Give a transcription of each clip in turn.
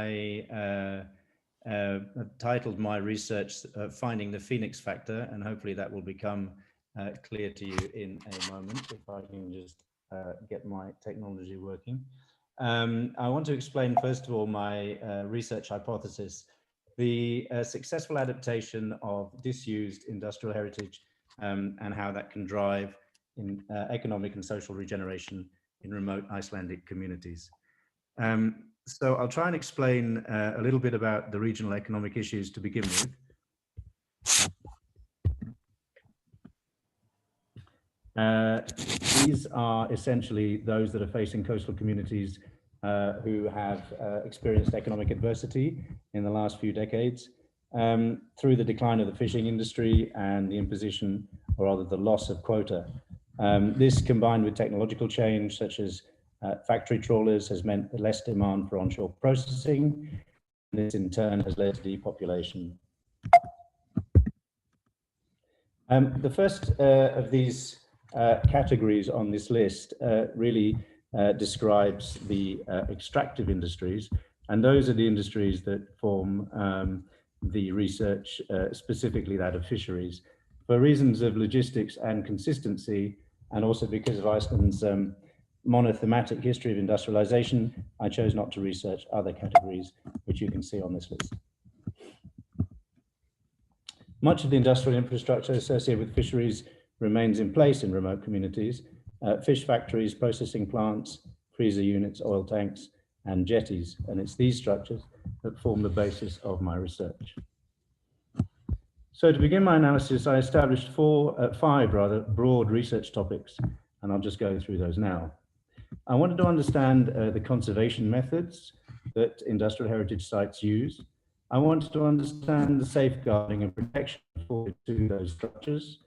I titled my research Finding the Phoenix Factor, and hopefully that will become clear to you in a moment if I can just get my technology working. I want to explain first of all my research hypothesis, the successful adaptation of disused industrial heritage and how that can drive in economic and social regeneration in remote Icelandic communities. So I'll try and explain a little bit about the regional economic issues to begin with. These are essentially those that are facing coastal communities who have experienced economic adversity in the last few decades through the decline of the fishing industry and the imposition, or rather the loss of quota. This combined with technological change such as factory trawlers has meant less demand for onshore processing. This in turn has led to depopulation. The first of these categories on this list really describes the extractive industries, and those are the industries that form the research, specifically that of fisheries. For reasons of logistics and consistency, and also because of Iceland's monothematic history of industrialization, I chose not to research other categories, which you can see on this list. Much of the industrial infrastructure associated with fisheries remains in place in remote communities. Fish factories, processing plants, freezer units, oil tanks, and jetties. And it's these structures that form the basis of my research. So to begin my analysis, I established five broad research topics, and I'll just go through those now. I wanted to understand the conservation methods that industrial heritage sites use. I wanted to understand the safeguarding and protection afforded to those structures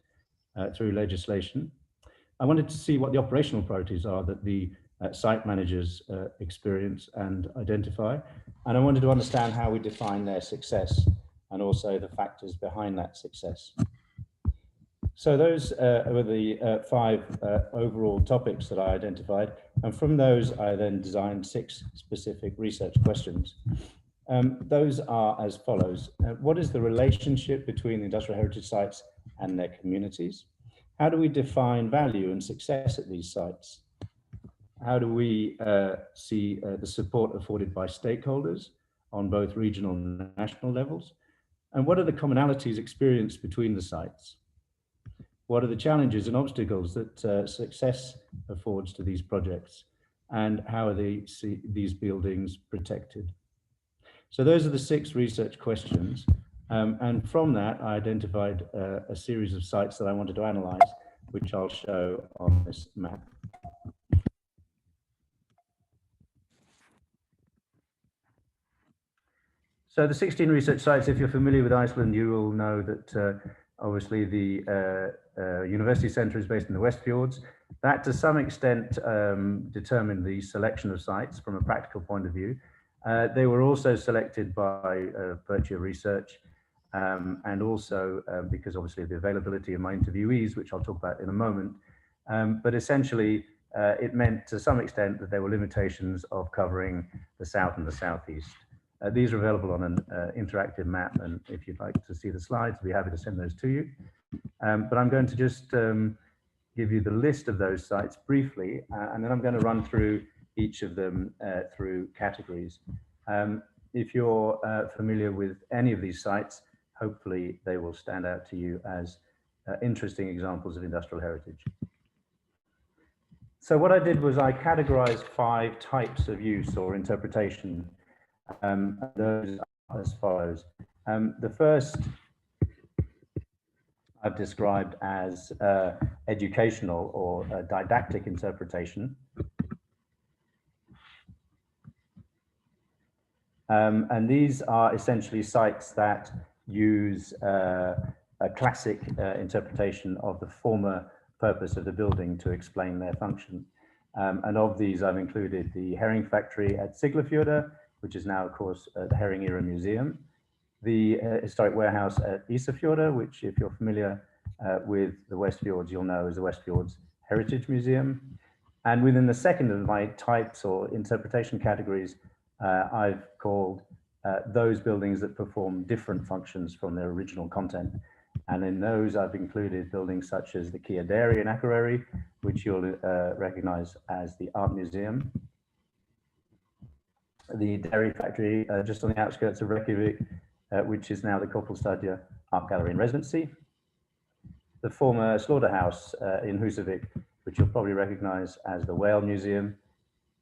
through legislation. I wanted to see what the operational priorities are that the site managers experience and identify. And I wanted to understand how we define their success and also the factors behind that success. So those were the five overall topics that I identified. And from those, I then designed 6 specific research questions. Those are as follows. What is the relationship between the industrial heritage sites and their communities? How do we define value and success at these sites? How do we see the support afforded by stakeholders on both regional and national levels? And what are the commonalities experienced between the sites? What are the challenges and obstacles that success affords to these projects? And how are these buildings protected? So those are the 6 research questions. And from that, I identified a series of sites that I wanted to analyze, which I'll show on this map. So the 16 research sites, if you're familiar with Iceland, you will know that obviously the University Centre is based in the West Fjords. That to some extent determined the selection of sites from a practical point of view. They were also selected by virtue of research and also because obviously of the availability of my interviewees, which I'll talk about in a moment. But essentially, it meant to some extent that there were limitations of covering the south and the southeast. These are available on an interactive map, and if you'd like to see the slides, I'd be happy to send those to you. But I'm going to just give you the list of those sites briefly, and then I'm going to run through each of them through categories. If you're familiar with any of these sites, hopefully they will stand out to you as interesting examples of industrial heritage. So what I did was I categorized 5 types of use or interpretation. Those are as follows. The first I've described as educational or didactic interpretation. And these are essentially sites that use a classic interpretation of the former purpose of the building to explain their function. And of these, I've included the herring factory at Siglufjörður, which is now, of course, the Herring Era Museum, the historic warehouse at Ísafjörður, which, if you're familiar with the West Fjords, you'll know is the West Fjords Heritage Museum. And within the second of my types or interpretation categories, I've called those buildings that perform different functions from their original content. And in those, I've included buildings such as the Kia Dairy in Akureyri, which you'll recognize as the Art Museum, the Dairy Factory just on the outskirts of Reykjavik, which is now the Koppelstadia Art Gallery and Residency, the former slaughterhouse in Husavik, which you'll probably recognize as the Whale Museum,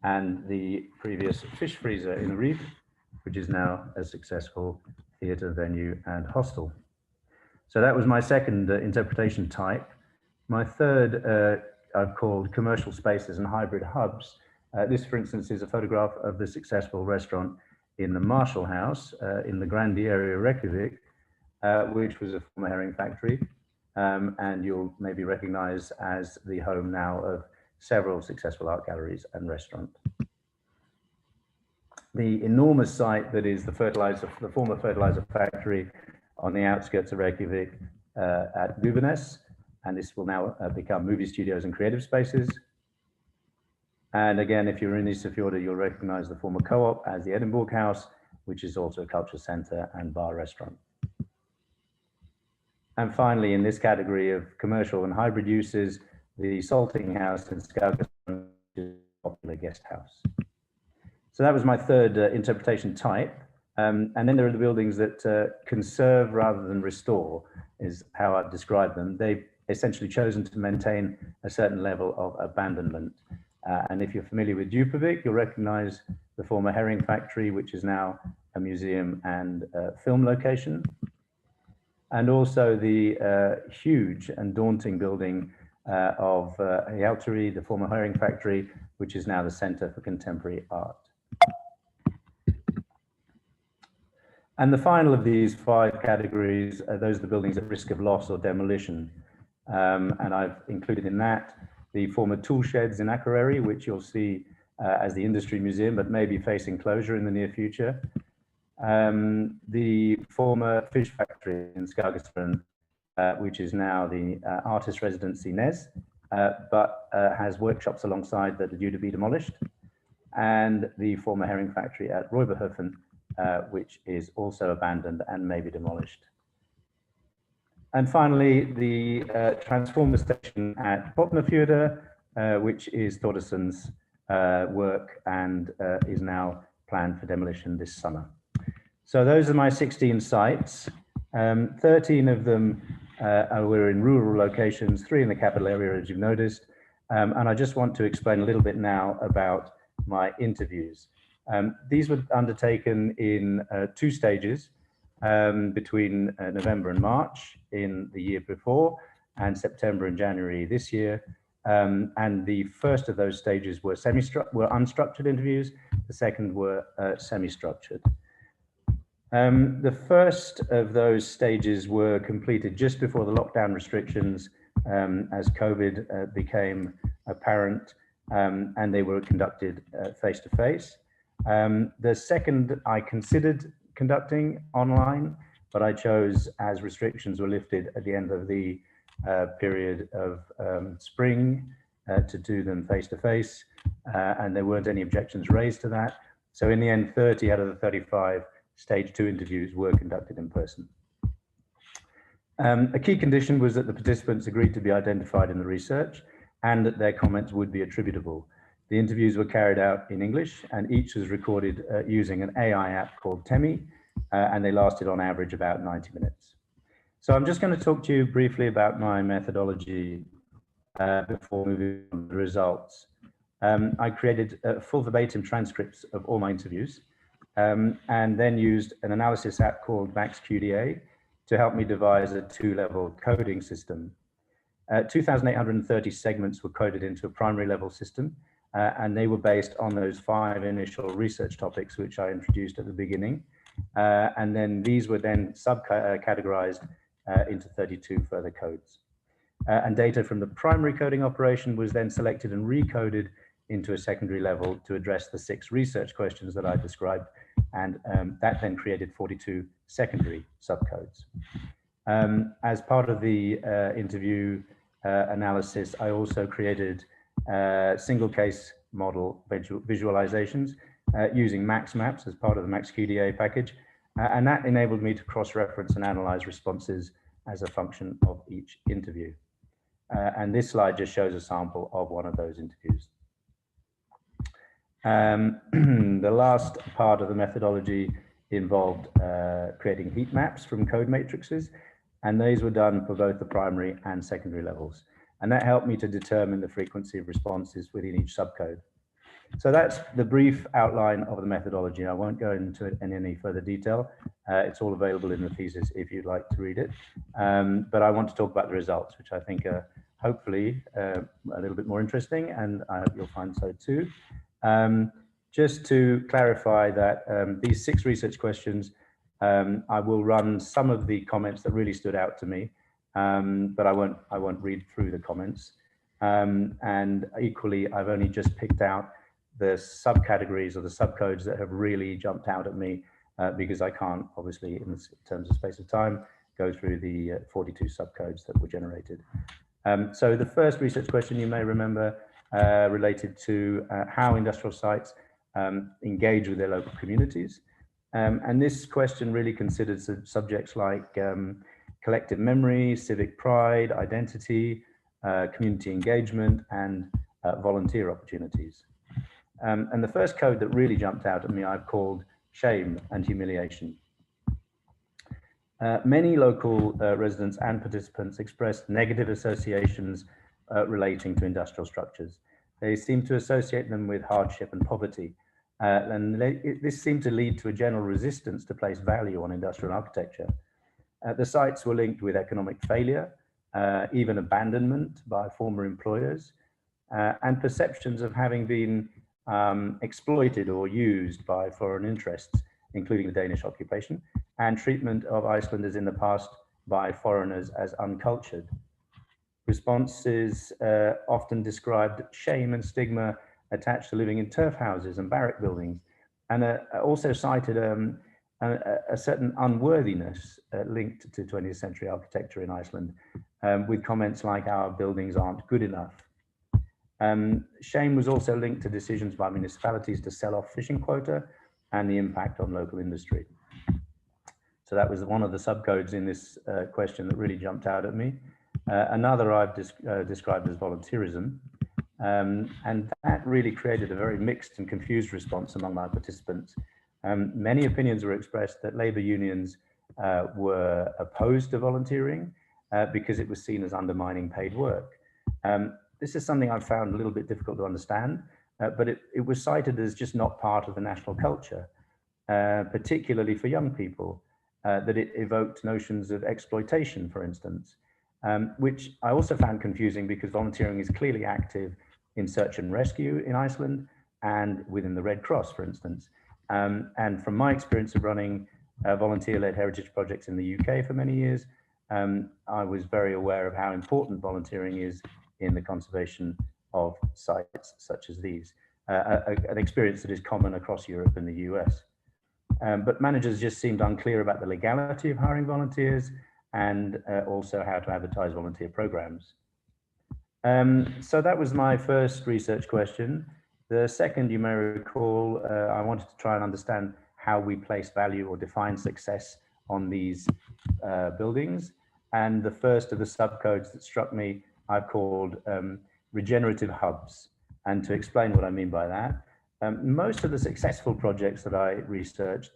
and the previous fish freezer in Reed, which is now a successful theatre venue and hostel. So that was my second interpretation type. My third I've called commercial spaces and hybrid hubs. This, for instance, is a photograph of the successful restaurant in the Marshall House in the Grandi area of Reykjavik, which was a former herring factory. And you'll maybe recognize as the home now of several successful art galleries and restaurants. The enormous site that is the former fertilizer factory on the outskirts of Reykjavik at Guvenes, and this will now become movie studios and creative spaces. And again, if you're in Ísafjörður, you'll recognize the former co-op as the Edinburgh House, which is also a culture center and bar restaurant. And finally, in this category of commercial and hybrid uses, the Salting House in Skagastad, which is a popular guest house. So that was my third interpretation type. And then there are the buildings that conserve rather than restore, is how I've described them. They've essentially chosen to maintain a certain level of abandonment. And if you're familiar with Djúpavik, you'll recognize the former herring factory, which is now a museum and film location. And also the huge and daunting building of Hjaltari, the former herring factory, which is now the Center for Contemporary Art. And the final of these 5 categories, those are the buildings at risk of loss or demolition. And I've included in that the former tool sheds in Akureyri, which you'll see as the industry museum, but may be facing closure in the near future. The former fish factory in Skagastad, which is now the artist residency Nes, but has workshops alongside that are due to be demolished. And the former herring factory at Rauberhofen, which is also abandoned and may be demolished. And finally, the transformer station at Botnafjörður, which is Thordarson's work and is now planned for demolition this summer. So those are my 16 sites. 13 of them were in rural locations, 3 in the capital area, as you've noticed. And I just want to explain a little bit now about my interviews. These were undertaken in 2 stages between November and March in the year before, and September and January this year. And the first of those stages were unstructured interviews. The second were semi-structured. The first of those stages were completed just before the lockdown restrictions as COVID became apparent, and they were conducted face-to-face. The second I considered conducting online, but I chose, as restrictions were lifted at the end of the period of spring, to do them face-to-face, and there weren't any objections raised to that. So in the end, 30 out of the 35 stage 2 interviews were conducted in person. A key condition was that the participants agreed to be identified in the research and that their comments would be attributable. The interviews were carried out in English, and each was recorded using an AI app called Temi, and they lasted on average about 90 minutes. So I'm just going to talk to you briefly about my methodology before moving on to the results. I created full verbatim transcripts of all my interviews, and then used an analysis app called MaxQDA to help me devise a 2-level coding system. 2,830 segments were coded into a primary level system, and they were based on those 5 initial research topics, which I introduced at the beginning. And then these were then categorized into 32 further codes. And data from the primary coding operation was then selected and recoded into a secondary level to address the 6 research questions that I described. And that then created 42 secondary subcodes. As part of the interview analysis, I also created single case model visualizations using max maps as part of the max QDA package. And that enabled me to cross-reference and analyze responses as a function of each interview. And this slide just shows a sample of one of those interviews. The last part of the methodology involved creating heat maps from code matrices, and these were done for both the primary and secondary levels. And that helped me to determine the frequency of responses within each subcode. So that's the brief outline of the methodology. I won't go into it in any further detail. It's all available in the thesis if you'd like to read it. But I want to talk about the results, which I think are hopefully a little bit more interesting, and I hope you'll find so too. Just to clarify that these 6 research questions, I will run some of the comments that really stood out to me, but I won't read through the comments. And equally, I've only just picked out the subcategories or the subcodes that have really jumped out at me, because I can't, obviously, in terms of space of time, go through the 42 subcodes that were generated. So the first research question, you may remember, related to how industrial sites engage with their local communities. And this question really considers subjects like collective memory, civic pride, identity, community engagement, and volunteer opportunities. And the first code that really jumped out at me, I've called shame and humiliation. Many local residents and participants expressed negative associations relating to industrial structures. They seem to associate them with hardship and poverty. And this seemed to lead to a general resistance to place value on industrial architecture. The sites were linked with economic failure, even abandonment by former employers, and perceptions of having been exploited or used by foreign interests, including the Danish occupation, and treatment of Icelanders in the past by foreigners as uncultured. Responses often described shame and stigma attached to living in turf houses and barrack buildings, and also cited a certain unworthiness linked to 20th century architecture in Iceland, with comments like our buildings aren't good enough. Shame was also linked to decisions by municipalities to sell off fishing quota and the impact on local industry. So that was one of the subcodes in this question that really jumped out at me. Another I've described as volunteerism, and that really created a very mixed and confused response among my participants. Many opinions were expressed that labour unions were opposed to volunteering because it was seen as undermining paid work. This is something I've found a little bit difficult to understand, but it was cited as just not part of the national culture, particularly for young people, that it evoked notions of exploitation, for instance, which I also found confusing because volunteering is clearly active in search and rescue in Iceland and within the Red Cross, for instance. And from my experience of running volunteer-led heritage projects in the UK for many years, I was very aware of how important volunteering is in the conservation of sites such as these, an experience that is common across Europe and the US. But managers just seemed unclear about the legality of hiring volunteers and also how to advertise volunteer programs. So that was my first research question. The second, you may recall, I wanted to try and understand how we place value or define success on these buildings. And the first of the subcodes that struck me, I've called regenerative hubs. And to explain what I mean by that, most of the successful projects that I researched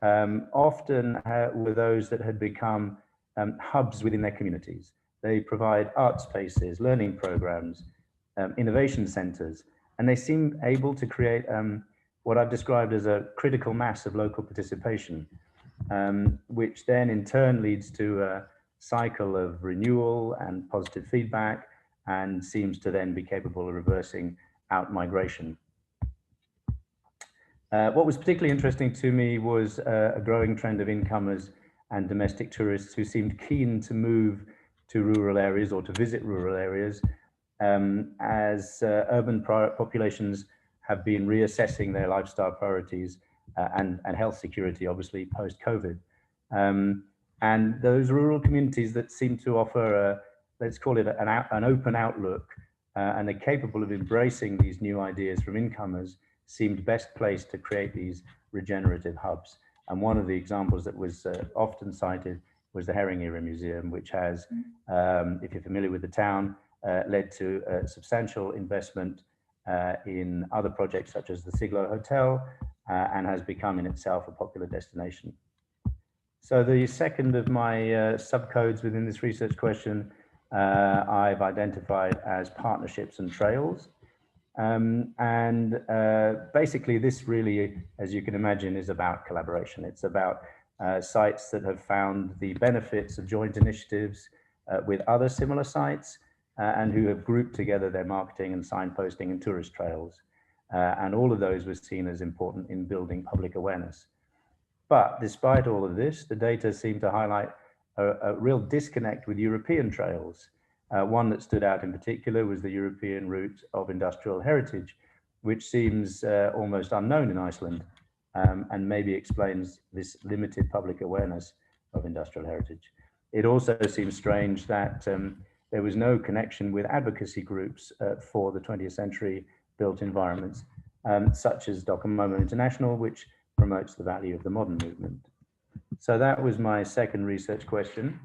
often were those that had become hubs within their communities. They provide art spaces, learning programs, innovation centers, and they seem able to create what I've described as a critical mass of local participation, which then in turn leads to a cycle of renewal and positive feedback, and seems to then be capable of reversing out migration. What was particularly interesting to me was a growing trend of incomers and domestic tourists who seemed keen to move to rural areas or to visit rural areas as urban populations have been reassessing their lifestyle priorities and health security, obviously, post-COVID. And those rural communities that seem to offer, let's call it an open outlook and are capable of embracing these new ideas from incomers, seemed best placed to create these regenerative hubs. And one of the examples that was often cited was the Herring Era Museum, which has, if you're familiar with the town, led to substantial investment in other projects such as the Siglo Hotel, and has become in itself a popular destination. So the second of my subcodes within this research question, I've identified as partnerships and trails. Basically this really, as you can imagine, is about collaboration. It's about sites that have found the benefits of joint initiatives with other similar sites and who have grouped together their marketing and signposting and tourist trails. And all of those were seen as important in building public awareness. But despite all of this, the data seem to highlight a real disconnect with European trails. One that stood out in particular was the European route of industrial heritage, which seems almost unknown in Iceland, and maybe explains this limited public awareness of industrial heritage. It also seems strange that there was no connection with advocacy groups for the 20th century built environments, such as Docomomo International, which promotes the value of the modern movement. So that was my second research question.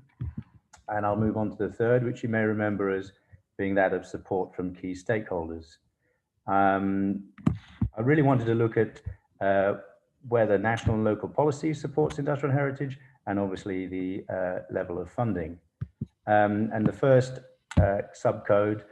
And I'll move on to the third, which you may remember as being that of support from key stakeholders. I really wanted to look at whether national and local policy supports industrial heritage, and obviously the level of funding. And the first subcode,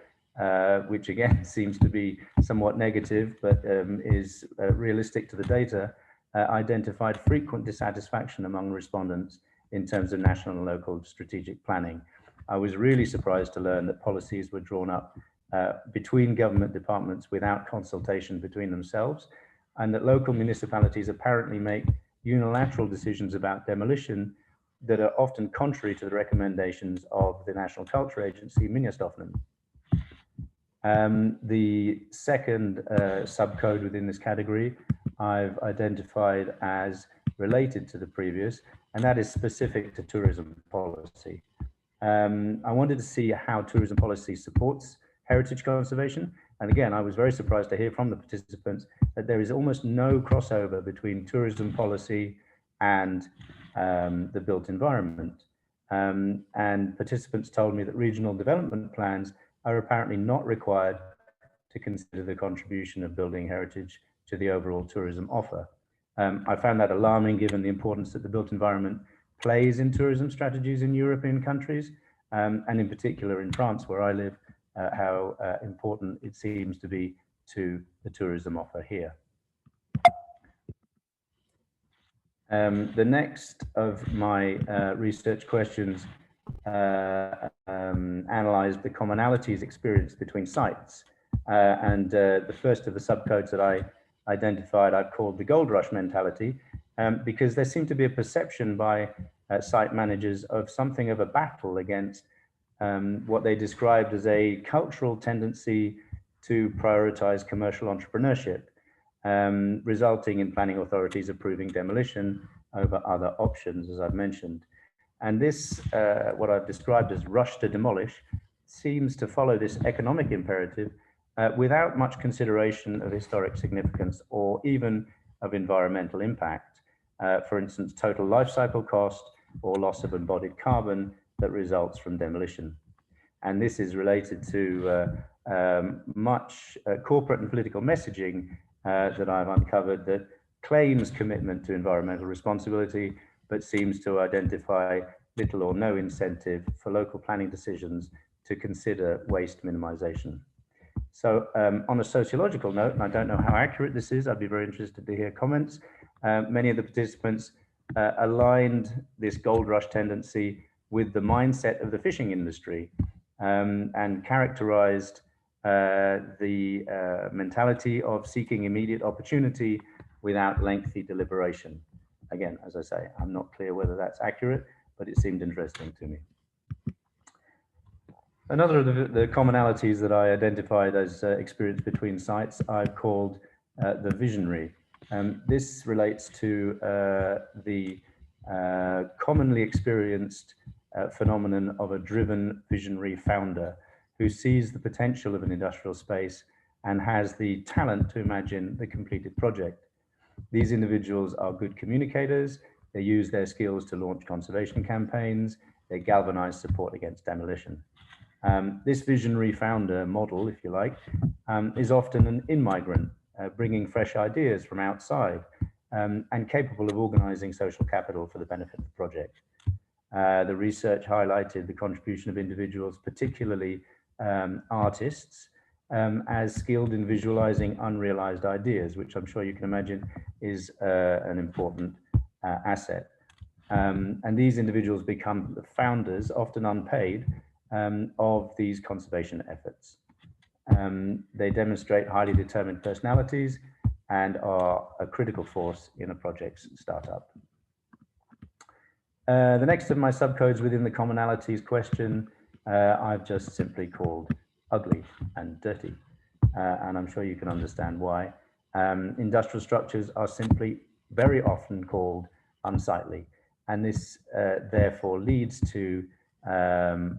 which again seems to be somewhat negative, but is realistic to the data, identified frequent dissatisfaction among respondents in terms of national and local strategic planning. I was really surprised to learn that policies were drawn up between government departments without consultation between themselves, and that local municipalities apparently make unilateral decisions about demolition that are often contrary to the recommendations of the National Culture Agency, Minjastofnun. The second subcode within this category I've identified as related to the previous, and that is specific to tourism policy. I wanted to see how tourism policy supports heritage conservation. And again, I was very surprised to hear from the participants that there is almost no crossover between tourism policy and the built environment. And participants told me that regional development plans are apparently not required to consider the contribution of building heritage to the overall tourism offer. I found that alarming given the importance that the built environment plays in tourism strategies in European countries, and in particular in France, where I live, how important it seems to be to the tourism offer here. The next of my research questions analyzed the commonalities experienced between sites. The first of the subcodes that I identified, I've called the gold rush mentality, because there seemed to be a perception by site managers of something of a battle against what they described as a cultural tendency to prioritize commercial entrepreneurship, resulting in planning authorities approving demolition over other options, as I've mentioned. And this, what I've described as rush to demolish, seems to follow this economic imperative without much consideration of historic significance or even of environmental impact. For instance, total life cycle cost or loss of embodied carbon that results from demolition. And this is related to much corporate and political messaging that I've uncovered that claims commitment to environmental responsibility, but seems to identify little or no incentive for local planning decisions to consider waste minimization. So on a sociological note, and I don't know how accurate this is, I'd be very interested to hear comments. Many of the participants aligned this gold rush tendency with the mindset of the fishing industry and characterized the mentality of seeking immediate opportunity without lengthy deliberation. Again, as I say, I'm not clear whether that's accurate, but it seemed interesting to me. Another of the commonalities that I identified as experience between sites, I've called the visionary. This relates to the commonly experienced phenomenon of a driven visionary founder who sees the potential of an industrial space and has the talent to imagine the completed project. These individuals are good communicators. They use their skills to launch conservation campaigns. They galvanize support against demolition. This visionary founder model, if you like, is often an in-migrant, bringing fresh ideas from outside and capable of organizing social capital for the benefit of the project. The research highlighted the contribution of individuals, particularly artists, as skilled in visualizing unrealized ideas, which I'm sure you can imagine is an important asset. And these individuals become the founders, often unpaid, of these conservation efforts. They demonstrate highly determined personalities and are a critical force in a project's startup. The next of my subcodes within the commonalities question, I've just simply called ugly and dirty. And I'm sure you can understand why. Industrial structures are simply very often called unsightly. And this therefore leads to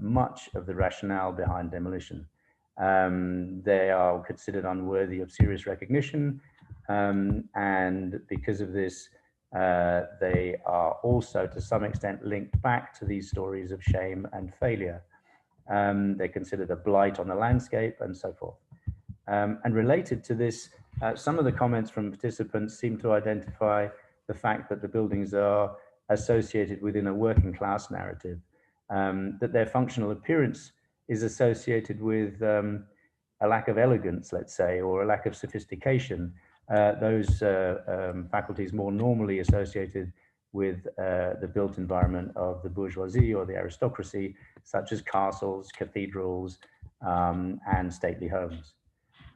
much of the rationale behind demolition. They are considered unworthy of serious recognition. And because of this, they are also to some extent linked back to these stories of shame and failure. They're considered a blight on the landscape and so forth. And related to this, some of the comments from participants seem to identify the fact that the buildings are associated within a working class narrative, that their functional appearance is associated with a lack of elegance, let's say, or a lack of sophistication. Those faculties more normally associated with the built environment of the bourgeoisie or the aristocracy, such as castles, cathedrals, and stately homes.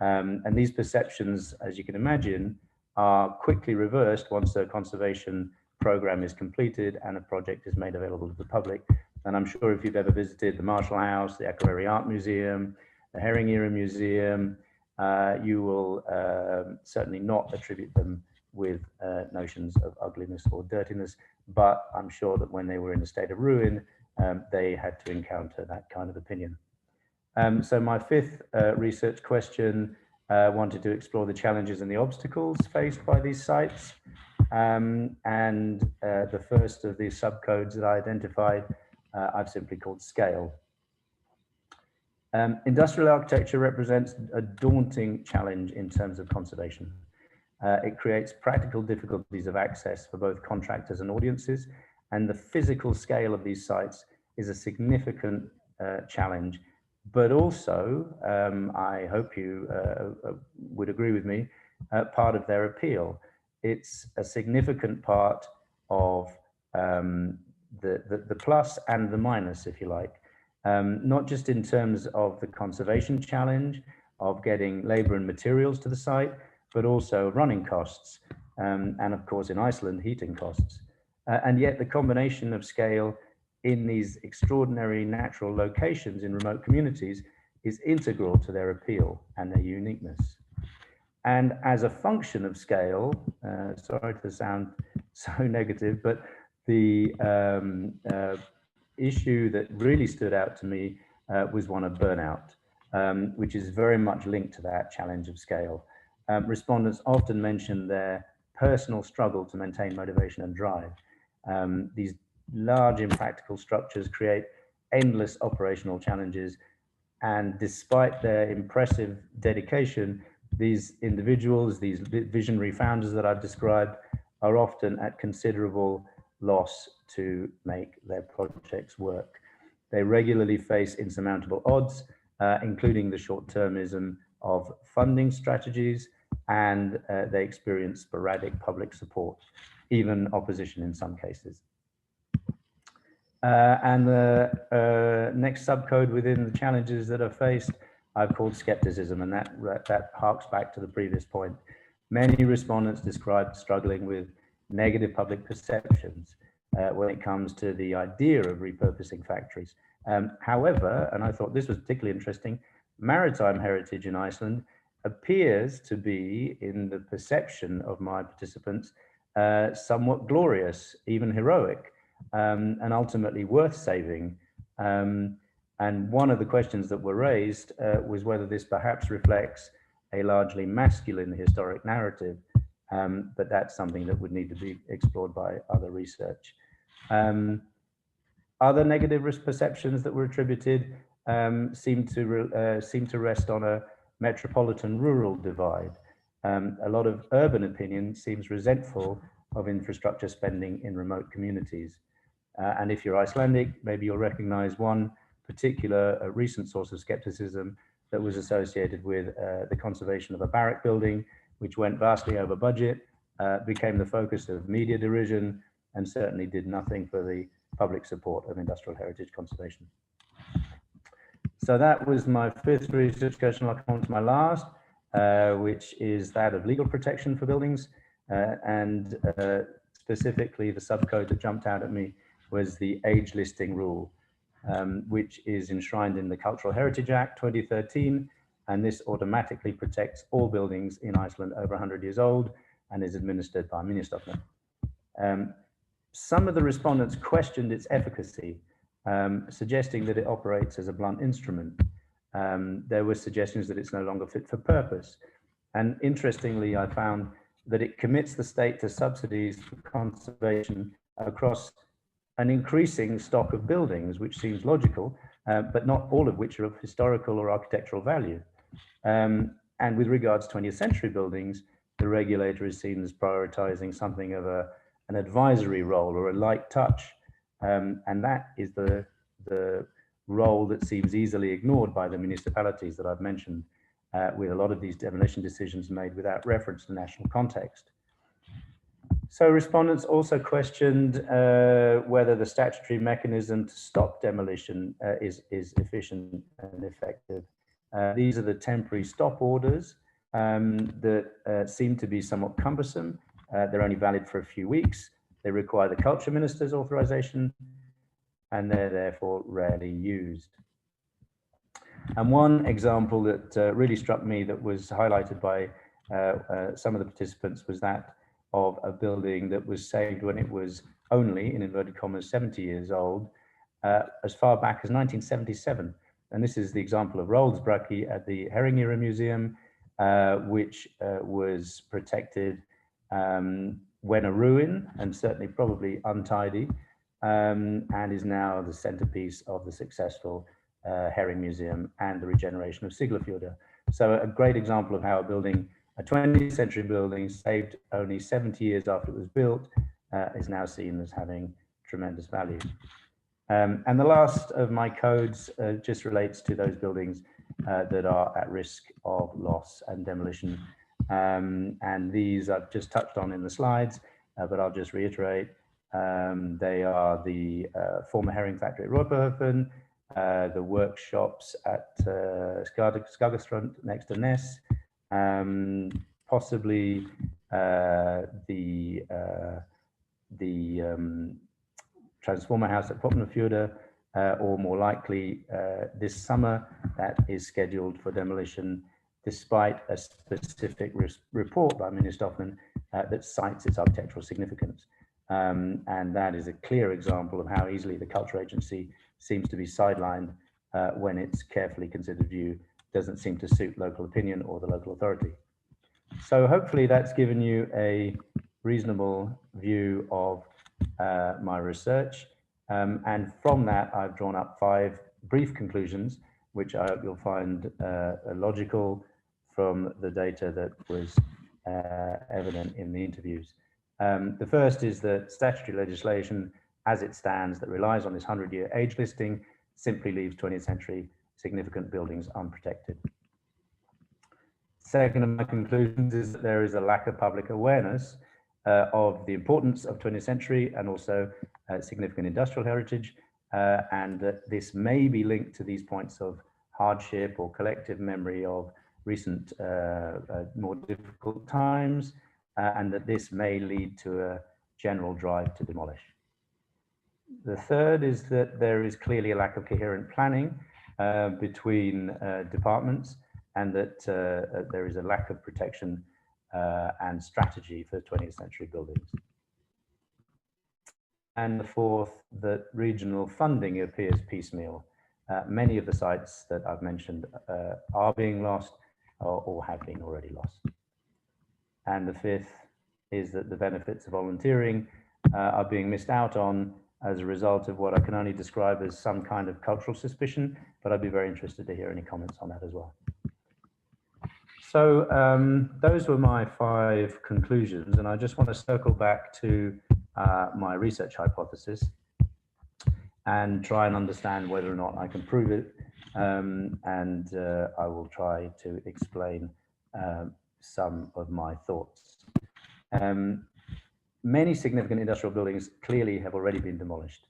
And these perceptions, as you can imagine, are quickly reversed once a conservation program is completed and a project is made available to the public. And I'm sure if you've ever visited the Marshall House, the Akerary Art Museum, the Herring Era Museum, you will certainly not attribute them with notions of ugliness or dirtiness, but I'm sure that when they were in a state of ruin, they had to encounter that kind of opinion. So my fifth research question wanted to explore the challenges and the obstacles faced by these sites. And the first of these subcodes that I identified, I've simply called scale. Industrial architecture represents a daunting challenge in terms of conservation. It creates practical difficulties of access for both contractors and audiences, and the physical scale of these sites is a significant challenge. But also, I hope you would agree with me, part of their appeal. It's a significant part of the plus and the minus, if you like. Not just in terms of the conservation challenge of getting labor and materials to the site, but also running costs, and of course in Iceland, heating costs. And yet the combination of scale in these extraordinary natural locations in remote communities is integral to their appeal and their uniqueness. And as a function of scale, sorry to sound so negative, but the issue that really stood out to me was one of burnout, which is very much linked to that challenge of scale. Respondents often mention their personal struggle to maintain motivation and drive. These large impractical structures create endless operational challenges, and despite their impressive dedication, these individuals, these visionary founders that I've described, are often at considerable loss to make their projects work. They regularly face insurmountable odds, including the short-termism of funding strategies, and they experience sporadic public support, even opposition in some cases. And the next subcode within the challenges that are faced, I've called skepticism, and that harks back to the previous point. Many respondents described struggling with negative public perceptions when it comes to the idea of repurposing factories. However, and I thought this was particularly interesting, maritime heritage in Iceland appears to be, in the perception of my participants, somewhat glorious, even heroic, and ultimately worth saving. And one of the questions that were raised was whether this perhaps reflects a largely masculine historic narrative, but that's something that would need to be explored by other research. Other negative risk perceptions that were attributed seem to rest on a metropolitan-rural divide. A lot of urban opinion seems resentful of infrastructure spending in remote communities. And if you're Icelandic, maybe you'll recognize one particular recent source of skepticism that was associated with the conservation of a barrack building, which went vastly over budget, became the focus of media derision, and certainly did nothing for the public support of industrial heritage conservation. So that was my fifth research question. I'll come on to my last, which is that of legal protection for buildings. And specifically, the subcode that jumped out at me was the age listing rule, which is enshrined in the Cultural Heritage Act 2013. And this automatically protects all buildings in Iceland over 100 years old and is administered by Minjastofnun. Some of the respondents questioned its efficacy, suggesting that it operates as a blunt instrument. There were suggestions that it's no longer fit for purpose. And interestingly, I found that it commits the state to subsidies for conservation across an increasing stock of buildings, which seems logical, but not all of which are of historical or architectural value. And with regards to 20th century buildings, the regulator is seen as prioritizing something of an advisory role or a light touch. And that is the role that seems easily ignored by the municipalities that I've mentioned, with a lot of these demolition decisions made without reference to national context. So respondents also questioned whether the statutory mechanism to stop demolition is efficient and effective. These are the temporary stop orders that seem to be somewhat cumbersome. They're only valid for a few weeks. They require the culture minister's authorization, and they're therefore rarely used. And one example that really struck me that was highlighted by some of the participants was that of a building that was saved when it was only, in inverted commas, 70 years old, as far back as 1977. And this is the example of Rolfsbraki at the Herringjera Museum, which was protected when a ruin, and certainly probably untidy, and is now the centerpiece of the successful Herring Museum and the regeneration of Siglufjörður. So a great example of how a 20th century building saved only 70 years after it was built is now seen as having tremendous value. And the last of my codes just relates to those buildings that are at risk of loss and demolition. And these I've just touched on in the slides, but I'll just reiterate. They are the former herring factory at Rotberhofen, the workshops at Skagastrand next to Ness, possibly the transformer house at Popnafjörður, or more likely this summer that is scheduled for demolition, despite a specific report by Minjastofnun that cites its architectural significance. And that is a clear example of how easily the Culture Agency seems to be sidelined when its carefully considered view doesn't seem to suit local opinion or the local authority. So hopefully that's given you a reasonable view of my research. And from that, I've drawn up 5 brief conclusions, which I hope you'll find logical from the data that was evident in the interviews. The first is that statutory legislation, as it stands, that relies on this 100-year age listing, simply leaves 20th century significant buildings unprotected. Second of my conclusions is that there is a lack of public awareness of the importance of 20th century and also significant industrial heritage, and that this may be linked to these points of hardship or collective memory of recent more difficult times, and that this may lead to a general drive to demolish. The third is that there is clearly a lack of coherent planning between departments, and that there is a lack of protection and strategy for 20th century buildings. And the fourth, that regional funding appears piecemeal. Many of the sites that I've mentioned are being lost, or have been already lost. And the fifth is that the benefits of volunteering are being missed out on as a result of what I can only describe as some kind of cultural suspicion, but I'd be very interested to hear any comments on that as well. So those were my 5 conclusions, and I just want to circle back to my research hypothesis and try and understand whether or not I can prove it, and I will try to explain some of my thoughts. Many significant industrial buildings clearly have already been demolished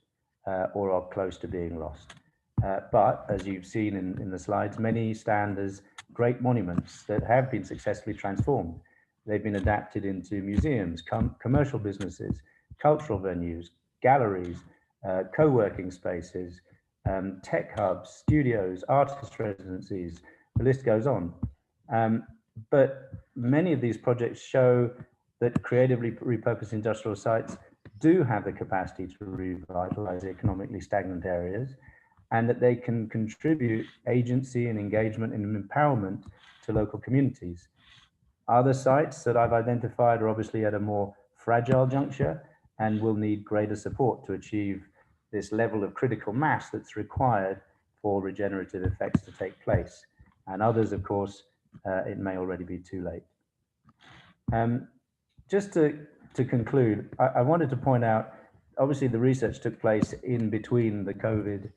or are close to being lost. But as you've seen in the slides, many stand as great monuments that have been successfully transformed. They've been adapted into museums, commercial businesses, cultural venues, galleries, co-working spaces, tech hubs, studios, artist residencies, the list goes on. But many of these projects show that creatively repurposed industrial sites do have the capacity to revitalize economically stagnant areas, and that they can contribute agency and engagement and empowerment to local communities. Other sites that I've identified are obviously at a more fragile juncture and will need greater support to achieve this level of critical mass that's required for regenerative effects to take place. And others, of course, it may already be too late. Just to conclude, I wanted to point out, obviously the research took place in between the COVID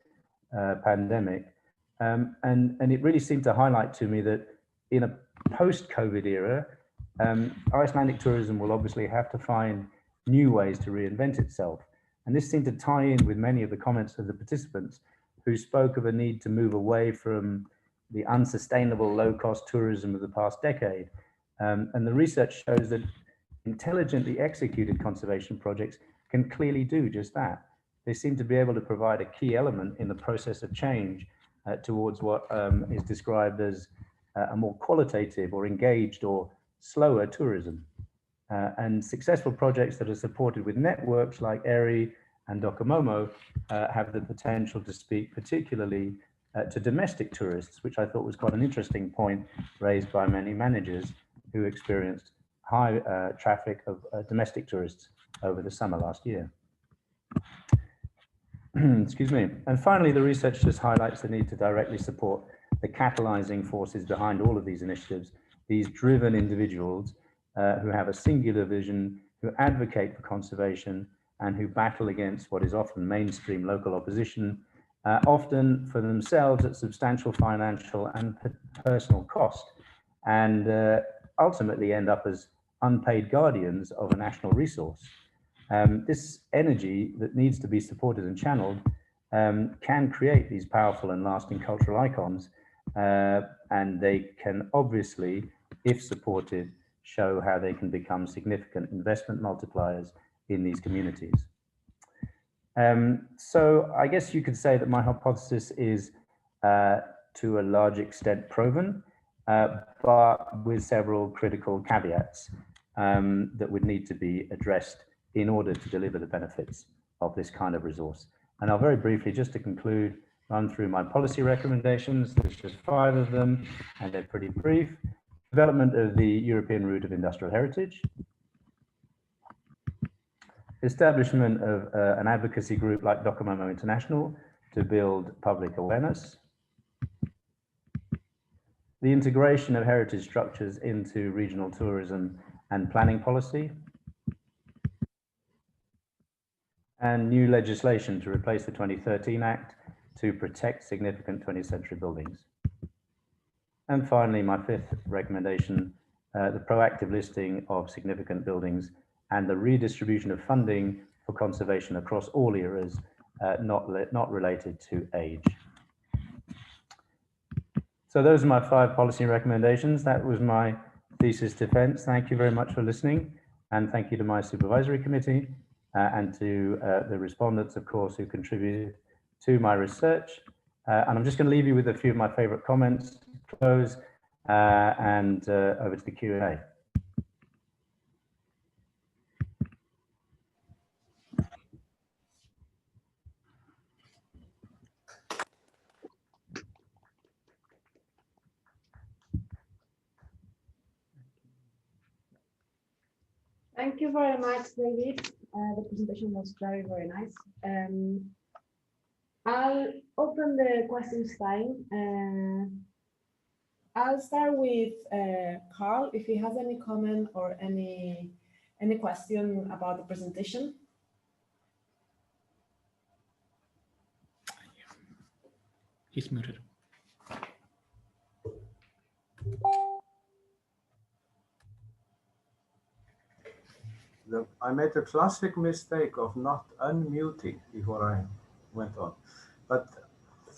pandemic, and it really seemed to highlight to me that in a post-COVID era, Icelandic tourism will obviously have to find new ways to reinvent itself. And this seemed to tie in with many of the comments of the participants who spoke of a need to move away from the unsustainable low-cost tourism of the past decade. And the research shows that intelligently executed conservation projects can clearly do just that. They seem to be able to provide a key element in the process of change towards what is described as a more qualitative or engaged or slower tourism. And successful projects that are supported with networks like ERI and Docomomo have the potential to speak particularly to domestic tourists, which I thought was quite an interesting point raised by many managers who experienced high traffic of domestic tourists over the summer last year. Excuse me. And finally, the research just highlights the need to directly support the catalyzing forces behind all of these initiatives, these driven individuals who have a singular vision, who advocate for conservation, and who battle against what is often mainstream local opposition, often for themselves at substantial financial and personal cost, and ultimately end up as unpaid guardians of a national resource. This energy that needs to be supported and channeled can create these powerful and lasting cultural icons, and they can obviously, if supported, show how they can become significant investment multipliers in these communities. So I guess you could say that my hypothesis is to a large extent proven, but with several critical caveats that would need to be addressed in order to deliver the benefits of this kind of resource. And I'll very briefly, just to conclude, run through my policy recommendations. There's just 5 of them, and they're pretty brief. Development of the European route of industrial heritage. Establishment of an advocacy group like Docomomo International to build public awareness. The integration of heritage structures into regional tourism and planning policy. And new legislation to replace the 2013 Act to protect significant 20th century buildings. And finally, my 5th recommendation, the proactive listing of significant buildings and the redistribution of funding for conservation across all eras, not related to age. So those are my 5 policy recommendations. That was my thesis defense. Thank you very much for listening. And thank you to my supervisory committee and to the respondents, of course, who contributed to my research. And I'm just going to leave you with a few of my favorite comments to close and over to the Q&A. Thank you very much, David. The presentation was very, very nice. I'll open the questions time. I'll start with Carl, if he has any comment or any question about the presentation. He's muted. I made a classic mistake of not unmuting before I went on. But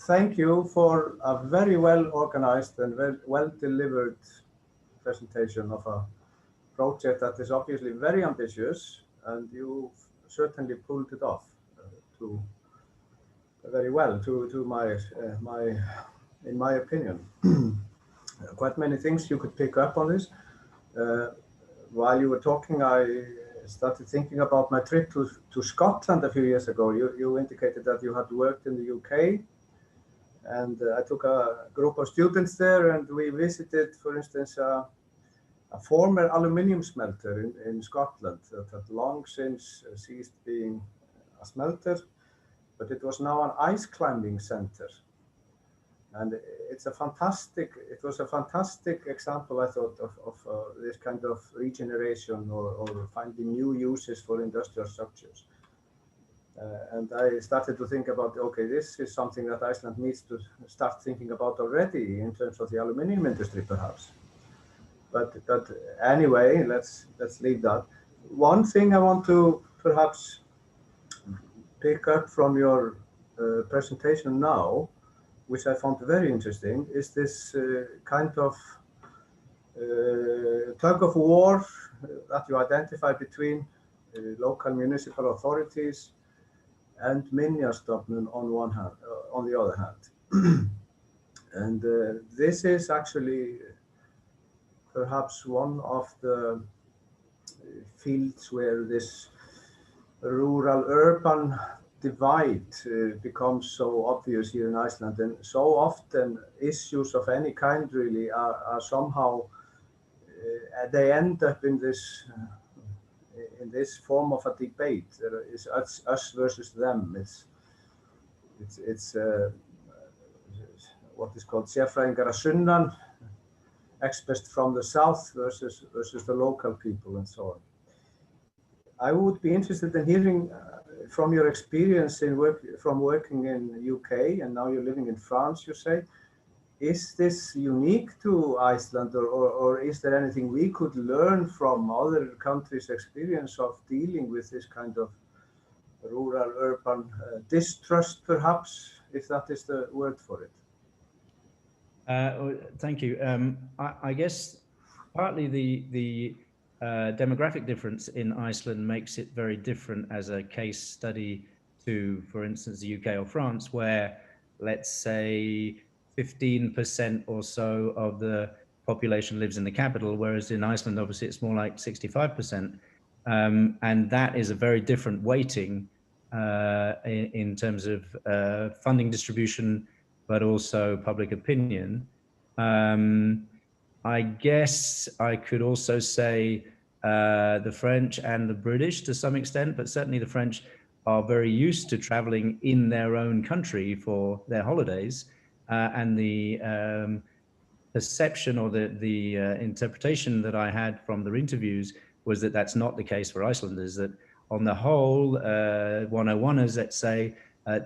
thank you for a very well organized and very well delivered presentation of a project that is obviously very ambitious, and you certainly pulled it off very well in my opinion. Quite many things you could pick up on this. While you were talking, I started thinking about my trip to Scotland a few years ago. You indicated that you had worked in the UK, and I took a group of students there, and we visited, for instance, a former aluminium smelter in Scotland that had long since ceased being a smelter, but it was now an ice climbing center. And it was a fantastic example, I thought, of this kind of regeneration or finding new uses for industrial structures. And I started to think about, okay, this is something that Iceland needs to start thinking about already in terms of the aluminium industry, perhaps. But anyway, let's leave that. One thing I want to perhaps pick up from your presentation now, which I found very interesting, is this kind of tug of war that you identify between local municipal authorities and Minjastofnun on the other hand. And this is actually perhaps one of the fields where this rural-urban divide becomes so obvious here in Iceland, and so often issues of any kind really are somehow they end up in this form of a debate. There is us versus them. It's what is called sérfræðingar að sunnan, experts from the south versus the local people, and so on. I would be interested in hearing from your experience from working in UK, and now you're living in France, you say. Is this unique to Iceland, or is there anything we could learn from other countries' experience of dealing with this kind of rural-urban distrust, perhaps, if that is the word for it? Thank you. I guess partly the demographic difference in Iceland makes it very different as a case study to, for instance, the UK or France, where, let's say, 15% or so of the population lives in the capital, whereas in Iceland, obviously, it's more like 65%. And that is a very different weighting in terms of funding distribution, but also public opinion. I guess I could also say the French and the British to some extent, but certainly the French are very used to traveling in their own country for their holidays. And the perception or the interpretation that I had from their interviews was that that's not the case for Icelanders, that on the whole, 101ers, let's say,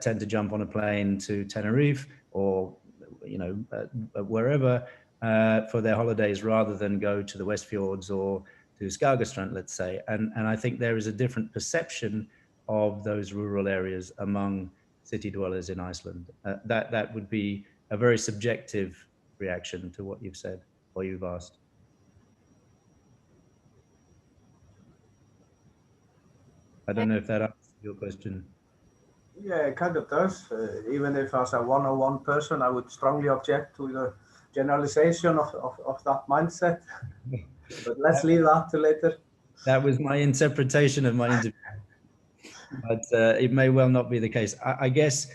tend to jump on a plane to Tenerife or, wherever for their holidays rather than go to the West Fjords or to Skagastrand, let's say. And I think there is a different perception of those rural areas among city dwellers in Iceland. That would be a very subjective reaction to what you've said or you've asked. I don't know if that answers your question. Yeah, it kind of does. Even if as a 101 person, I would strongly object to the generalization of that mindset. But let's leave that to later. That was my interpretation of my interview. But it may well not be the case. I guess,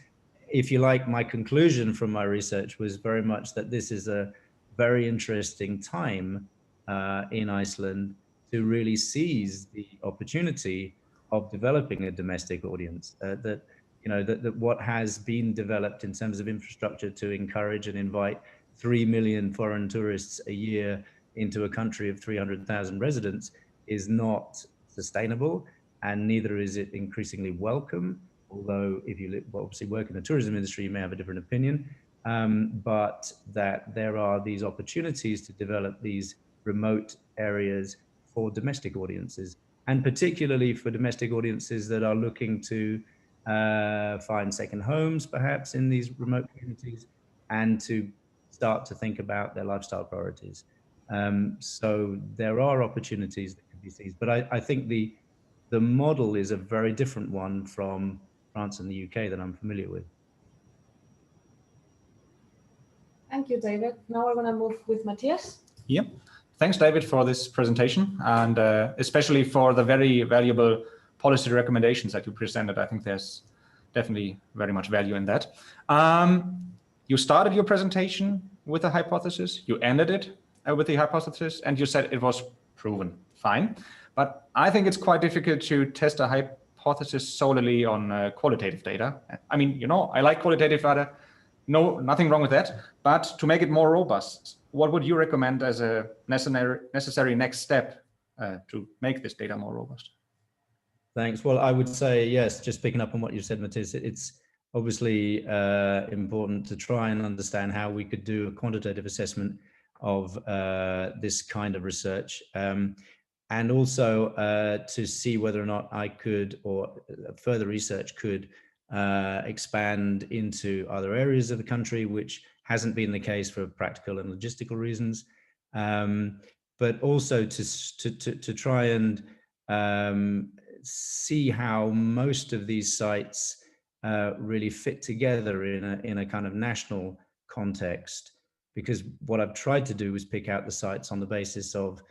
if you like, my conclusion from my research was very much that this is a very interesting time in Iceland to really seize the opportunity of developing a domestic audience. That what has been developed in terms of infrastructure to encourage and invite 3 million foreign tourists a year into a country of 300,000 residents is not sustainable, and neither is it increasingly welcome. Although if you obviously work in the tourism industry, you may have a different opinion, but that there are these opportunities to develop these remote areas for domestic audiences, and particularly for domestic audiences that are looking to find second homes, perhaps in these remote communities, and to start to think about their lifestyle priorities. So there are opportunities that can be seized, but I think the model is a very different one from France and the UK that I'm familiar with. Thank you, David. Now we're going to move with Matthias. Yep. Thanks, David, for this presentation, and especially for the very valuable policy recommendations that you presented. I think there's definitely very much value in that. You started your presentation with a hypothesis, you ended it with the hypothesis, and you said it was proven. Fine. But I think it's quite difficult to test a hypothesis solely on qualitative data. I mean, I like qualitative data. No, nothing wrong with that. But to make it more robust, what would you recommend as a necessary next step to make this data more robust? Thanks. Well, I would say, yes, just picking up on what you said, Matthias, it's obviously important to try and understand how we could do a quantitative assessment of this kind of research, and also to see whether or not I could, or further research could expand into other areas of the country, which hasn't been the case for practical and logistical reasons, but also to try and see how most of these sites really fit together in a kind of national context. Because what I've tried to do is pick out the sites on the basis of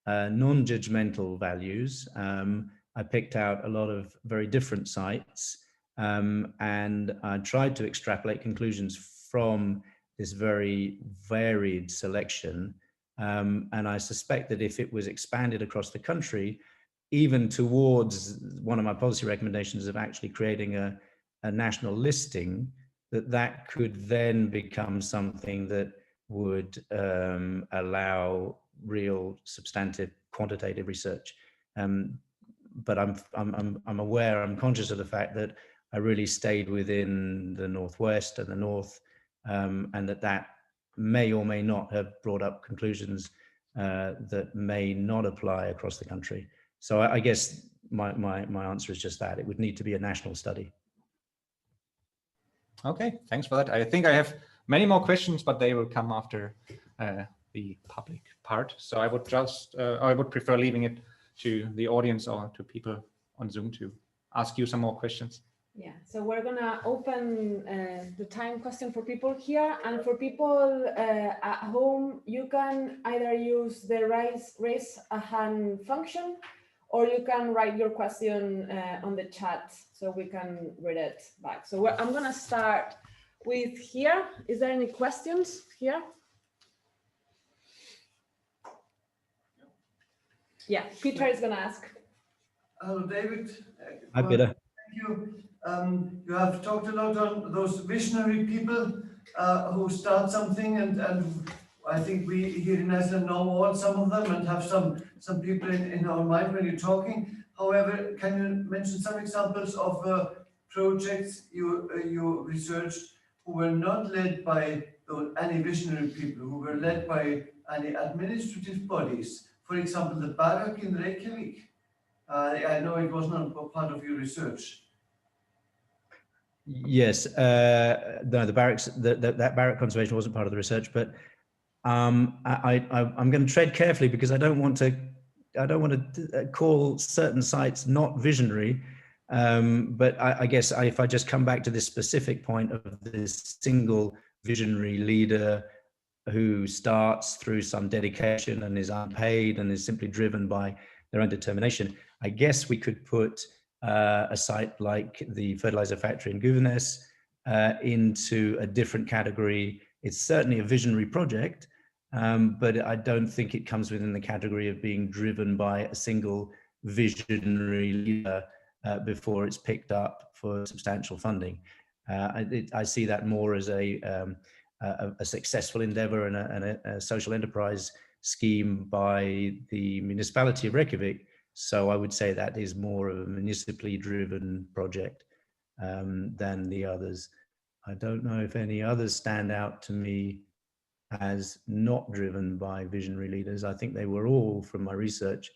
non-judgmental values. I picked out a lot of very different sites, and I tried to extrapolate conclusions from this very varied selection. And I suspect that if it was expanded across the country, even towards one of my policy recommendations of actually creating a national listing, that could then become something that would allow real substantive quantitative research. But I'm aware, I'm conscious of the fact that I really stayed within the Northwest and the North, and that may or may not have brought up conclusions that may not apply across the country. So I guess my answer is just that. It would need to be a national study. Okay, thanks for that. I think I have many more questions, but they will come after the public part. So I would I would prefer leaving it to the audience or to people on Zoom to ask you some more questions. Yeah, so we're gonna open the time question for people here, and for people at home, you can either use the raise a hand function, or you can write your question on the chat so we can read it back. So I'm gonna start with here. Is there any questions here? Yeah, Peter is gonna ask. Hello, David. Hi, Peter. Thank you. You have talked a lot on those visionary people who start something, and I think we here in Iceland know all some of them and have some people in our mind when you're talking. However, can you mention some examples of projects you researched who were not led by any visionary people, who were led by any administrative bodies? For example, the Barak in Reykjavik. I know it was not part of your research. Yes, no, the barracks, that barrack conservation wasn't part of the research, but I'm going to tread carefully because I don't want to call certain sites not visionary. But I guess if I just come back to this specific point of this single visionary leader who starts through some dedication and is unpaid and is simply driven by their own determination, I guess we could put a site like the fertilizer factory in Guvenes into a different category. It's certainly a visionary project, but I don't think it comes within the category of being driven by a single visionary leader before it's picked up for substantial funding. I see that more as a successful endeavor and a social enterprise scheme by the municipality of Reykjavik. So I would say that is more of a municipally driven project than the others. I don't know if any others stand out to me as not driven by visionary leaders. I think they were all, from my research,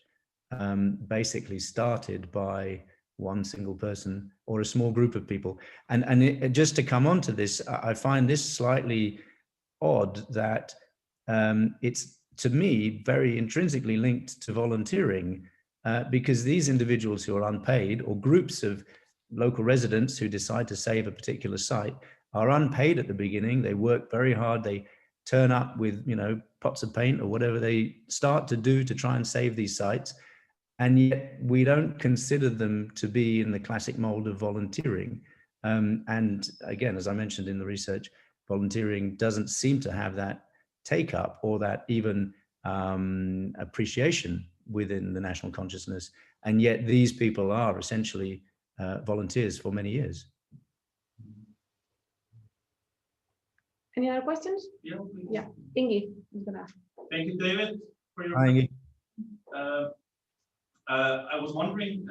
basically started by one single person or a small group of people. And just to come on to this, I find this slightly odd that it's, to me, very intrinsically linked to volunteering, because these individuals who are unpaid, or groups of local residents who decide to save a particular site, are unpaid at the beginning. They work very hard. They turn up with, you know, pots of paint or whatever they start to do to try and save these sites. And yet we don't consider them to be in the classic mold of volunteering. And again, as I mentioned in the research, volunteering doesn't seem to have that take up or that even appreciation within the national consciousness. And yet these people are essentially volunteers for many years. Any other questions? Yeah, please. Yeah, Ingi is gonna. Thank you, David, for your. Hi, Ingi. I was wondering,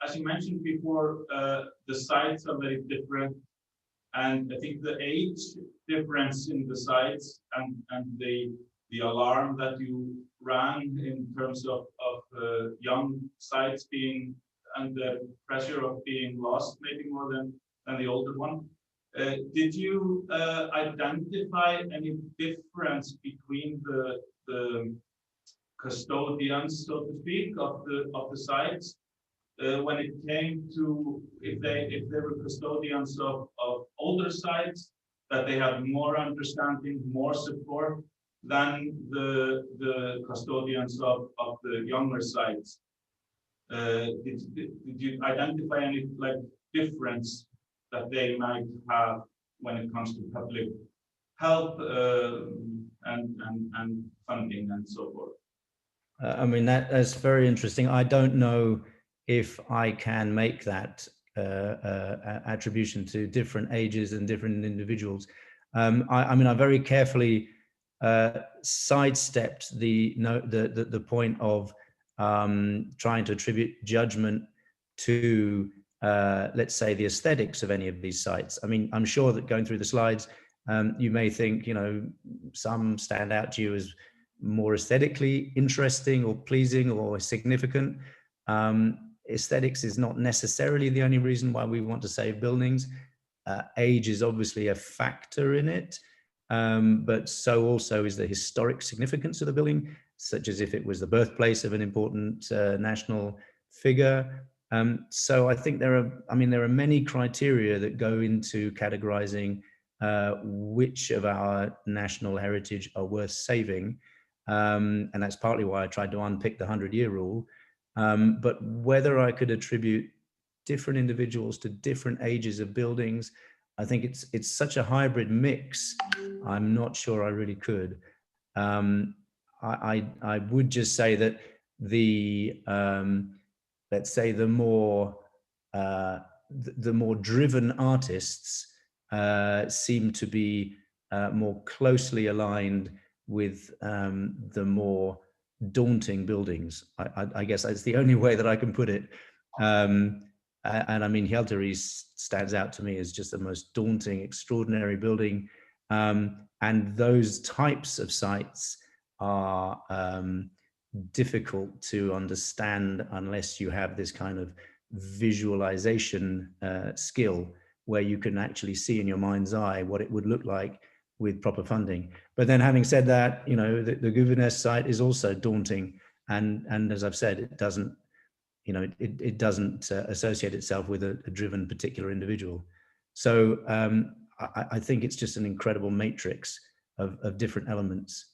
as you mentioned before, the sites are very different, and I think the age difference in the sites and the alarm that you ran in terms of young sites being under pressure of being lost, maybe more than the older one. Did you identify any difference between the custodians, so to speak, of the sites when it came to if they were custodians of older sites, that they have more understanding, more support than the custodians of the younger sites? Did you identify any difference that they might have when it comes to public help and funding and so forth? I mean, that's very interesting. I don't know if I can make that attribution to different ages and different individuals. I mean, I very carefully sidestepped the point of trying to attribute judgment to, let's say, the aesthetics of any of these sites. I mean, I'm sure that going through the slides, you may think, you know, some stand out to you as more aesthetically interesting or pleasing or significant. Aesthetics is not necessarily the only reason why we want to save buildings. Age is obviously a factor in it, but so also is the historic significance of the building, such as if it was the birthplace of an important national figure. So I think there are many criteria that go into categorizing which of our national heritage are worth saving. And that's partly why I tried to unpick the 100-year rule. But whether I could attribute different individuals to different ages of buildings, I think it's such a hybrid mix. I'm not sure I really could. I would just say that the let's say the more driven artists seem to be more closely aligned with the more daunting buildings. I guess that's the only way that I can put it. And I mean, Hjaltari stands out to me as just the most daunting, extraordinary building. And those types of sites are difficult to understand unless you have this kind of visualization skill where you can actually see in your mind's eye what it would look like with proper funding. But then having said that, you know, the Guvenes site is also daunting. And as I've said, it doesn't, you know, it doesn't associate itself with a driven particular individual. So I think it's just an incredible matrix of different elements.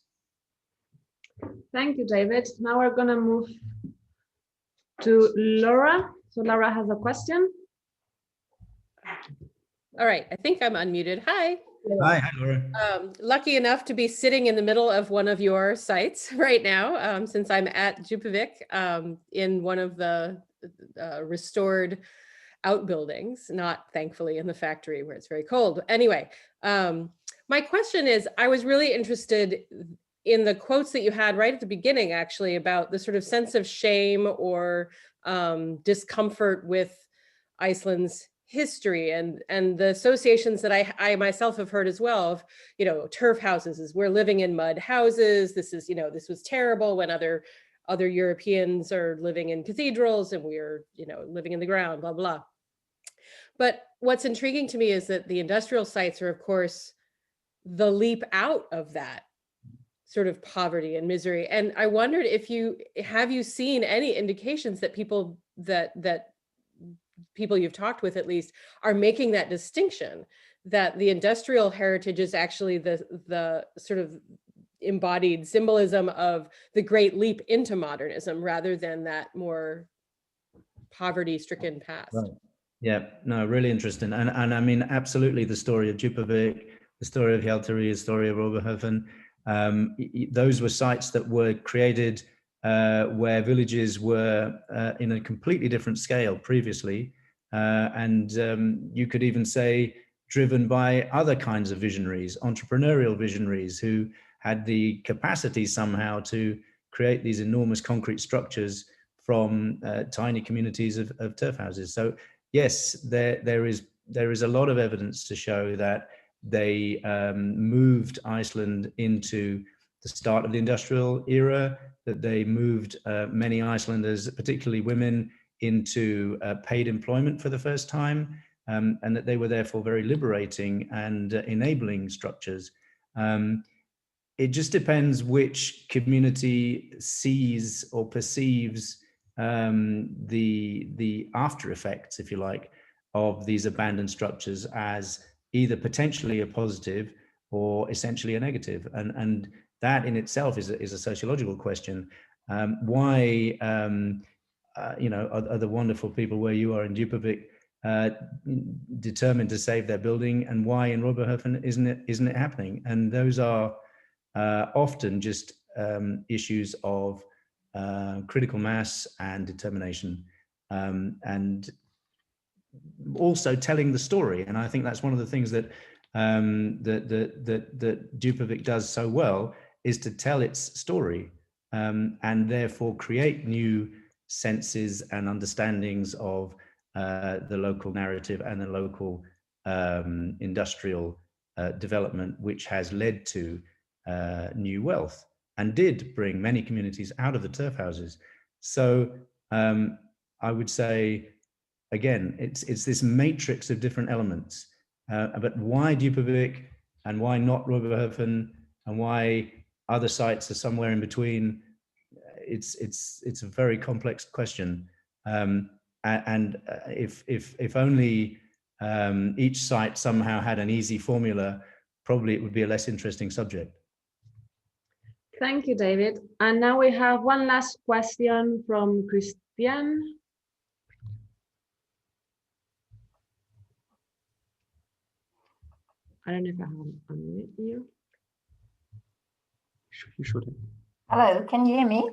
Thank you, David. Now we're gonna move to Laura. So Laura has a question. All right, I think I'm unmuted. Hi. Hi, Laura. Lucky enough to be sitting in the middle of one of your sites right now, since I'm at Djupavik in one of the restored outbuildings, not thankfully in the factory where it's very cold. Anyway, my question is, I was really interested in the quotes that you had right at the beginning, actually, about the sort of sense of shame or discomfort with Iceland's history and the associations that I myself have heard as well of, you know, turf houses, is we're living in mud houses. This is, you know, this was terrible when other Europeans are living in cathedrals and we're, you know, living in the ground, blah, blah. But what's intriguing to me is that the industrial sites are, of course, the leap out of that sort of poverty and misery. And I wondered if you seen any indications that people people you've talked with at least are making that distinction, that the industrial heritage is actually the sort of embodied symbolism of the great leap into modernism rather than that more poverty-stricken past. Right. Yeah, no, really interesting. And I mean, absolutely, the story of Djupavik, the story of Hjaltari, the story of Roberhofen, those were sites that were created where villages were in a completely different scale previously. And you could even say driven by other kinds of visionaries, entrepreneurial visionaries who had the capacity somehow to create these enormous concrete structures from tiny communities of turf houses. So yes, there is a lot of evidence to show that they moved Iceland into the start of the industrial era, that they moved many Icelanders, particularly women, into paid employment for the first time, and that they were therefore very liberating and enabling structures. It just depends which community sees or perceives the after effects, if you like, of these abandoned structures as either potentially a positive or essentially a negative. And that in itself is a sociological question. Why, you know, are the wonderful people where you are in Djupavik determined to save their building, and why in Roberhofen isn't it happening? And those are often just issues of critical mass and determination, and also telling the story. And I think that's one of the things that that Djupavik does so well, is to tell its story, and therefore create new senses and understandings of the local narrative and the local industrial development, which has led to new wealth and did bring many communities out of the turf houses. So I would say, again, it's this matrix of different elements. But why Djupavik and why not Roberhofen and why other sites are somewhere in between? It's a very complex question. And if only each site somehow had an easy formula, probably it would be a less interesting subject. Thank you, David. And now we have one last question from Christian. I don't know if I have unmuted you. You should. Hello, can you hear me?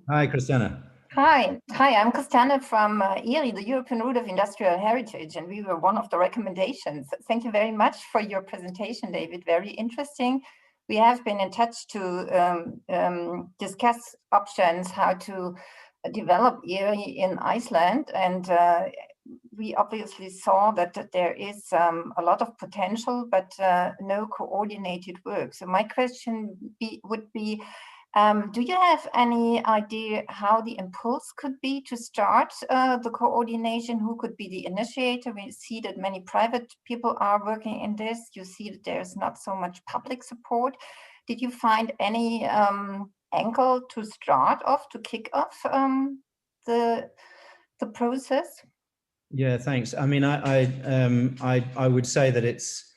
Hi, Christiana. Hi, I'm Christiane from ERI, the European Route of Industrial Heritage, and we were one of the recommendations. Thank you very much for your presentation, David. Very interesting. We have been in touch to discuss options how to develop ERI in Iceland, and we obviously saw that there is a lot of potential, but no coordinated work. So my question would be, do you have any idea how the impulse could be to start the coordination? Who could be the initiator? We see that many private people are working in this. You see that there's not so much public support. Did you find any angle to start off, to kick off the process? Yeah, thanks. I mean, I would say that it's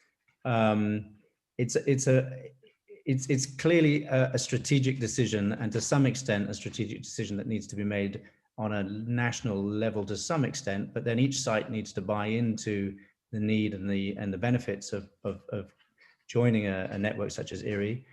clearly a strategic decision, and to some extent a strategic decision that needs to be made on a national level to some extent. But then each site needs to buy into the need and the benefits of joining a network such as IRI.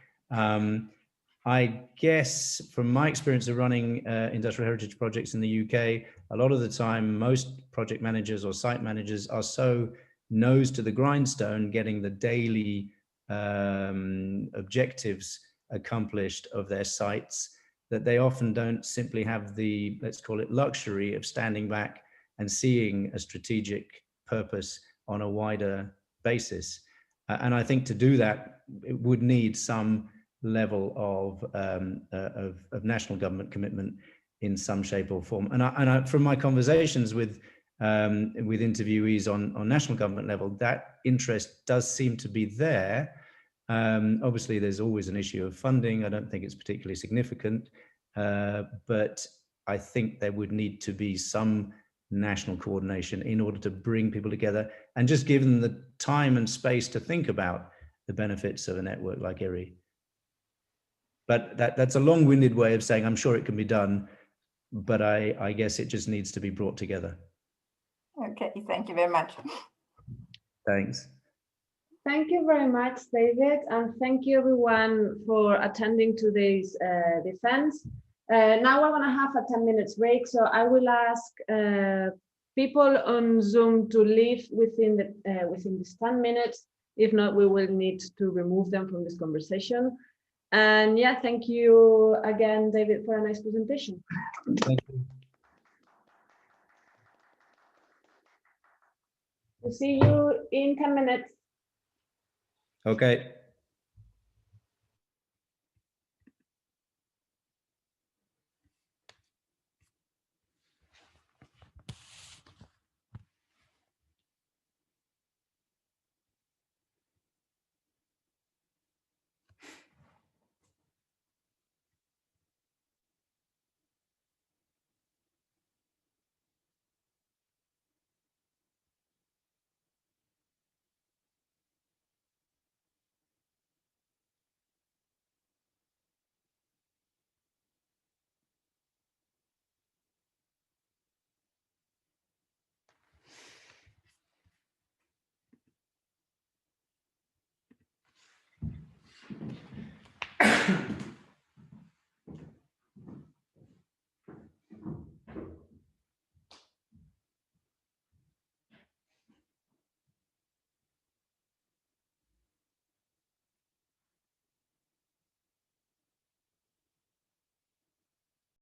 I guess from my experience of running industrial heritage projects in the UK, a lot of the time, most project managers or site managers are so nose to the grindstone, getting the daily objectives accomplished of their sites, that they often don't simply have the, let's call it, luxury of standing back and seeing a strategic purpose on a wider basis. And I think to do that, it would need some level of national government commitment in some shape or form. And I from my conversations with interviewees on national government level, that interest does seem to be there. Obviously, there's always an issue of funding. I don't think it's particularly significant, but I think there would need to be some national coordination in order to bring people together and just give them the time and space to think about the benefits of a network like IRI. But that's a long-winded way of saying I'm sure it can be done, but I guess it just needs to be brought together. Okay, thank you very much. Thanks. Thank you very much, David, and thank you everyone for attending today's defense. Now we're going to have a 10 minutes break, so I will ask people on Zoom to leave within this 10 minutes. If not, we will need to remove them from this conversation. And yeah, thank you again, David, for a nice presentation. Thank you. We'll see you in 10 minutes. Okay.